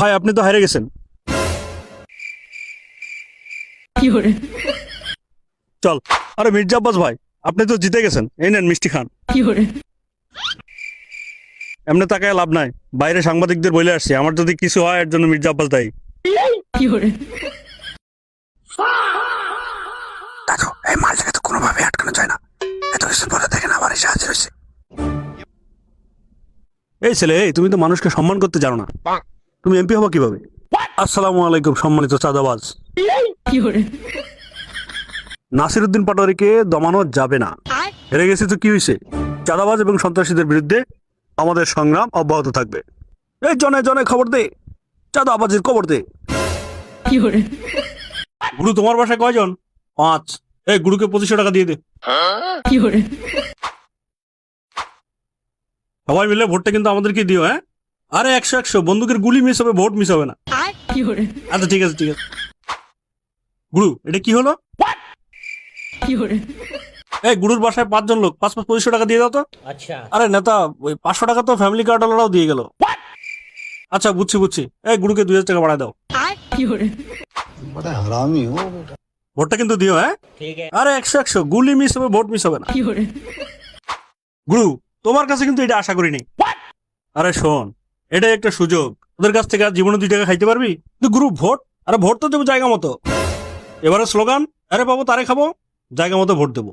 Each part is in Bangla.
ভাই আপনি তো হেরে গেছেন। চল। আরে মির্জা আব্বাস ভাই, আপনি তো জিতে গেছেন, এই নেন মিষ্টি খান। এমনি তাকায় লাভ নাই, বাইরে সাংবাদিকদের বলে আসছি আমার যদি কিছু হয় এর জন্য মির্জা আব্বাস দায়ী। দেখো এই মালটাকে তো কোনোভাবে আটকানো যায় না, এত কিছু পরে দেখেন আবার এসে হাজির হয়েছে। এই ছেলে, এই তুমি তো মানুষকে সম্মান করতে জানো না, তুমি এমপি হবা কিভাবে? আসসালামু আলাইকুম সম্মানিত চাঁদাবাজ। নাসিরউদ্দিন পাটোয়ারিকে দমানো যাবে না। হেরে গেছি তো কি হয়েছে, চাঁদাবাজ এবং সন্ত্রাসীদের বিরুদ্ধে আমাদের সংগ্রাম অব্যাহত থাকবে। এই জনে জনে খবর দে, চাঁদাবাজের খবর দে। গুরু তোমার বাসায় কয়জন? 5। এই গুরুকে 2500 টাকা দিয়ে দে। সবাই মিলে ভোটটা কিন্তু আমাদেরকে দিও, হ্যাঁ? আরে 100 বন্দুকের গুলি মিস হবে, ভোট মিস হবে না। আচ্ছা ঠিক আছে ঠিক আছে। গুরু এটা কি হলো? এই গুরুর বাসায় 5 জন লোক, 5 2500 টাকা দিয়ে দাও তো। আচ্ছা। আরে নেতা, ওই 500 টাকা তো ফ্যামিলি কার্ড ওরাও দিয়ে গেল। আচ্ছা বুঝছি বুঝছি, এই গুরুকে 2000 টাকা বাড়ায় দাও। ভোটটা কিন্তু দিও, হ্যাঁ? ঠিক আছে। আরে 100 গুলি মিস হবে, ভোট মিস হবে না। গুরু তোমার কাছে কিন্তু এটা আশা করিনি। আরে শোন, এটাই একটা সুযোগ, ওদের কাছ থেকে আর জীবনে 2 টাকা খাইতে পারবি। কিন্তু গুরু ভোট, আরে ভোট তো দেবো জায়গা মতো। এবারে স্লোগান, আরে পাবো তারে খাবো, জায়গা মতো ভোট দেবো।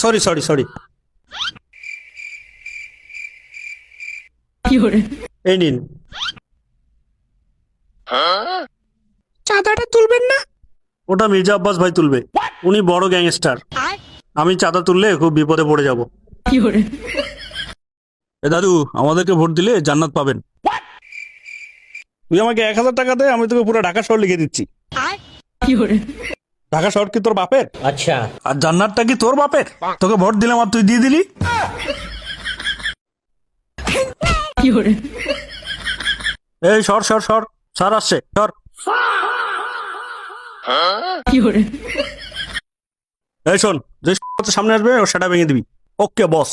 Sorry sorry sorry. এই নিন। চাঁদাটা তুলবেন না? ওটা মির্জা আব্বাস ভাই তুলবে, উনি বড় গ্যাংস্টার। আমি চাঁদা তুললে খুব বিপদে পড়ে যাব। এ দাদু, আমাদেরকে ভোট দিলে জান্নাত পাবেন। তুই আমাকে 1000 টাকা দে, আমি তোকে পুরো ঢাকা শহর লিখে দিচ্ছি। ঢাকা শহর কি তোর বাপের? আচ্ছা। আর জান্নাতটা কি তোর বাপের? তোকে ভোট দিলাম আর তুই দিয়ে দিলি। এই সর সর সর, স্যার আসছে, সর। এই শোন, যে সামনে আসবে ও সেটা ভেঙে দিবি। ওকে বস।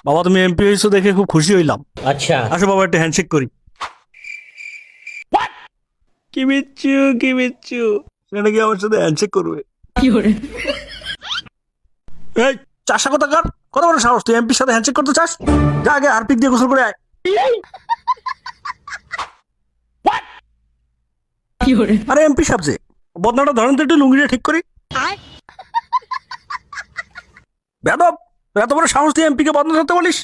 বাবা তুমি এমপি হয়েছো দেখে খুব খুশি হইলাম। আচ্ছা। আসো বাবা একটা হ্যান্ডশেক করি। কি বিচ্ছু কি বিচ্ছু, সেটা কি আমার সাথে হ্যান্ডশেক করবে? এই চাষা কথা কার, কত বড় সাহস তুই এমপির সাথে হ্যান্ডশেক করতে চাস? যা আগে হারপিক দিয়ে গোসল করে আয়। আরে এমপি সাহেব যে, বদনাটা ধরেন তো একটু, লুঙ্গিটা ঠিক করি। বেদব, এত বড় সাহস দিয়ে এমপি কে বদনা ধরতে বলিস?